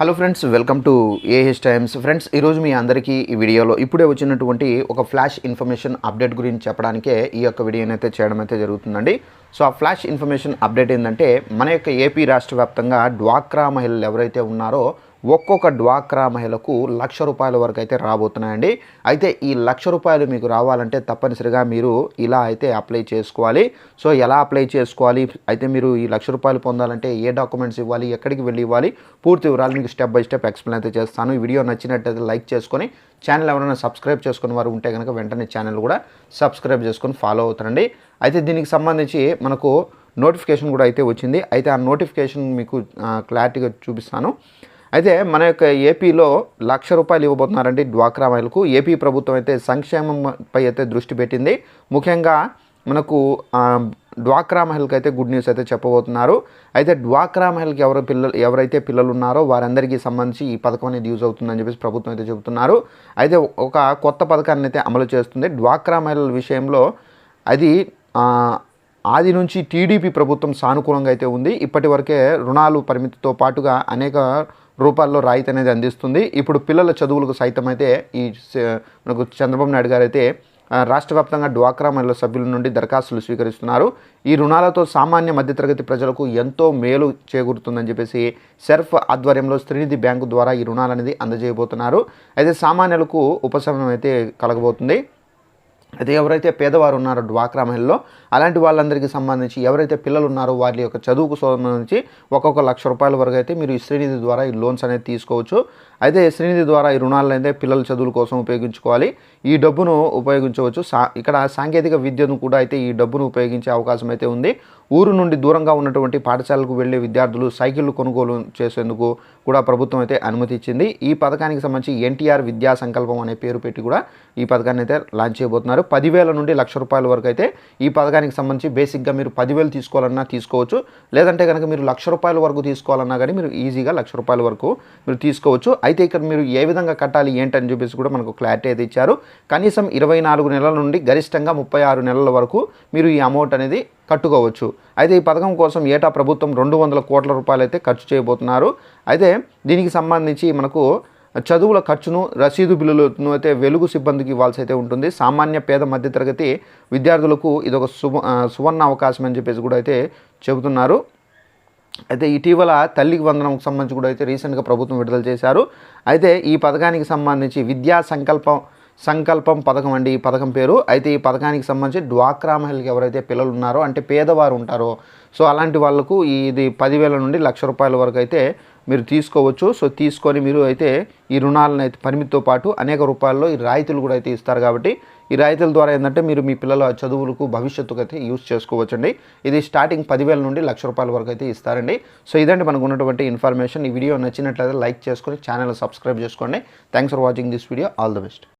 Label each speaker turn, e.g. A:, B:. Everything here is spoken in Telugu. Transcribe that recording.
A: Hello friends, welcome to AH times. Friends, ఈరోజు మీ అందరికీ ఈ వీడియోలో ఇప్పుడే వచ్చినటువంటి ఒక ఫ్లాష్ ఇన్ఫర్మేషన్ అప్డేట్ గురించి చెప్పడానికే ఈ యొక్క వీడియోని అయితే చేయడం అయితే జరుగుతుందండి. సో ఆ ఫ్లాష్ ఇన్ఫర్మేషన్ అప్డేట్ ఏంటంటే, మన యొక్క ఏపీ రాష్ట్ర వ్యాప్తంగా డ్వాక్రా మహిళలు ఎవరైతే ఉన్నారో ఒక్కొక్క డ్వాక్రా మహిళకు ₹1,00,000 వరకు అయితే రాబోతున్నాయండి. అయితే ఈ ₹1,00,000 మీకు రావాలంటే తప్పనిసరిగా మీరు ఇలా అయితే అప్లై చేసుకోవాలి. సో ఎలా అప్లై చేసుకోవాలి, అయితే మీరు ఈ ₹1,00,000 పొందాలంటే ఏ డాక్యుమెంట్స్ ఇవ్వాలి, ఎక్కడికి వెళ్ళి ఇవ్వాలి, పూర్తి వివరాలు మీకు స్టెప్ బై స్టెప్ ఎక్స్ప్లెయిన్ అయితే చేస్తాను. ఈ వీడియో నచ్చినట్టయితే లైక్ చేసుకొని, ఛానల్ ఎవరైనా సబ్స్క్రైబ్ చేసుకుని వారు ఉంటే కనుక వెంటనే ఛానల్ కూడా సబ్స్క్రైబ్ చేసుకొని ఫాలో అవుతారండి. అయితే దీనికి సంబంధించి మనకు నోటిఫికేషన్ కూడా అయితే వచ్చింది. అయితే ఆ నోటిఫికేషన్ మీకు క్లారిటీగా చూపిస్తాను. అయితే మన యొక్క ఏపీలో ₹1,00,000 ఇవ్వబోతున్నారండి డ్వాక్రా మహిళలకు. ఏపీ ప్రభుత్వం అయితే సంక్షేమంపై అయితే దృష్టి పెట్టింది. ముఖ్యంగా మనకు డ్వాక్రా మహిళలకు అయితే గుడ్ న్యూస్ అయితే చెప్పబోతున్నారు. అయితే డ్వాక్రా మహిళకి ఎవరైతే పిల్లలు ఉన్నారో వారందరికీ సంబంధించి ఈ పథకం అనేది యూజ్ అవుతుందని చెప్పేసి ప్రభుత్వం అయితే చెబుతున్నారు. అయితే ఒక కొత్త పథకాన్ని అయితే అమలు చేస్తుంది. డ్వాక్రా మహిళల విషయంలో అది ఆది నుంచి టీడీపీ ప్రభుత్వం సానుకూలంగా అయితే ఉంది. ఇప్పటి వరకే రుణాలు పరిమితితో పాటుగా అనేక రూపాల్లో రాయితీ అనేది అందిస్తుంది. ఇప్పుడు పిల్లల చదువులకు సైతం అయితే మనకు చంద్రబాబు నాయుడు గారు అయితే రాష్ట్ర వ్యాప్తంగా డ్వాక్రా మహిళల సభ్యుల నుండి దరఖాస్తులు స్వీకరిస్తున్నారు. ఈ రుణాలతో సామాన్య మధ్యతరగతి ప్రజలకు ఎంతో మేలు చేకూరుతుందని చెప్పేసి సెర్ఫ్ ఆధ్వర్యంలో శ్రీనిధి బ్యాంకు ద్వారా ఈ రుణాలు అనేది అందజేయబోతున్నారు. అయితే సామాన్యులకు ఉపశమనం అయితే కలగబోతుంది. అయితే ఎవరైతే పేదవారు ఉన్నారో డ్వాక్రా మహిళల్లో అలాంటి వాళ్ళందరికీ సంబంధించి ఎవరైతే పిల్లలు ఉన్నారో వారి యొక్క చదువుకు సంబంధించి ఒక్కొక్క ₹1,00,000 వరకు అయితే మీరు ఈ శ్రీనిధి ద్వారా ఈ లోన్స్ అనేది తీసుకోవచ్చు. అయితే శ్రీనిధి ద్వారా ఈ రుణాలను అయితే పిల్లల చదువుల కోసం ఉపయోగించుకోవాలి. ఈ డబ్బును ఉపయోగించవచ్చు. ఇక్కడ సాంకేతిక విద్యను కూడా అయితే ఈ డబ్బును ఉపయోగించే అవకాశం అయితే ఉంది. ఊరు నుండి దూరంగా ఉన్నటువంటి పాఠశాలకు వెళ్లే విద్యార్థులు సైకిళ్లు కొనుగోలు చేసేందుకు కూడా ప్రభుత్వం అయితే అనుమతి ఇచ్చింది. ఈ పథకానికి సంబంధించి ఎన్టీఆర్ విద్యా సంకల్పం అనే పేరు పెట్టి కూడా ఈ పథకాన్ని అయితే లాంచ్ చేయబోతున్నారు. 10,000 నుండి ₹1,00,000 వరకు అయితే ఈ పథకానికి సంబంధించి బేసిక్గా మీరు 10,000 తీసుకోవాలన్నా తీసుకోవచ్చు. లేదంటే కనుక మీరు ₹1,00,000 వరకు తీసుకోవాలన్నా కానీ మీరు ఈజీగా ₹1,00,000 వరకు మీరు తీసుకోవచ్చు. అయితే ఇక్కడ మీరు ఏ విధంగా కట్టాలి ఏంటని చెప్పేసి కూడా మనకు క్లారిటీ అయితే ఇచ్చారు. కనీసం 24 నెలల నుండి గరిష్టంగా 36 నెలల వరకు మీరు ఈ అమౌంట్ అనేది కట్టుకోవచ్చు. అయితే ఈ పథకం కోసం ఏటా ప్రభుత్వం ₹200 కోట్ల అయితే ఖర్చు చేయబోతున్నారు. అయితే దీనికి సంబంధించి మనకు చదువుల ఖర్చును, రసీదు బిల్లులను అయితే వెలుగు సిబ్బందికి ఇవ్వాల్సి అయితే ఉంటుంది. సామాన్య పేద మధ్యతరగతి విద్యార్థులకు ఇదొక సువర్ణ అవకాశం అని చెప్పేసి కూడా అయితే చెబుతున్నారు. అయితే ఇటీవల తల్లికి వందనంకు సంబంధించి కూడా అయితే రీసెంట్గా ప్రభుత్వం విడుదల చేశారు. అయితే ఈ పథకానికి సంబంధించి విద్యా సంకల్పం పథకం అండి ఈ పథకం పేరు. అయితే ఈ పథకానికి సంబంధించి డ్వాక్రా మహిళలకు ఎవరైతే పిల్లలు ఉన్నారో అంటే పేదవారు ఉంటారో సో అలాంటి వాళ్ళకు ఇది 10,000 నుండి ₹1,00,000 వరకు అయితే మీరు తీసుకోవచ్చు. సో తీసుకొని మీరు అయితే ఈ రుణాలను అయితే పరిమితితో పాటు అనేక రూపాయల్లో ఈ రాయితీలు కూడా అయితే ఇస్తారు. కాబట్టి ఈ రాయితీల ద్వారా ఏంటంటే మీరు మీ పిల్లల చదువులకు భవిష్యత్తుకు అయితే యూజ్ చేసుకోవచ్చండి. ఇది స్టార్టింగ్ 10,000 నుండి ₹1,00,000 వరకు అయితే ఇస్తారండి. సో ఇదండి మనకు ఉన్నటువంటి ఇన్ఫర్మేషన్. ఈ వీడియో నచ్చినట్లయితే లైక్ చేసుకొని ఛానల్ సబ్స్క్రైబ్ చేసుకోండి. Thanks for watching this video. All the best.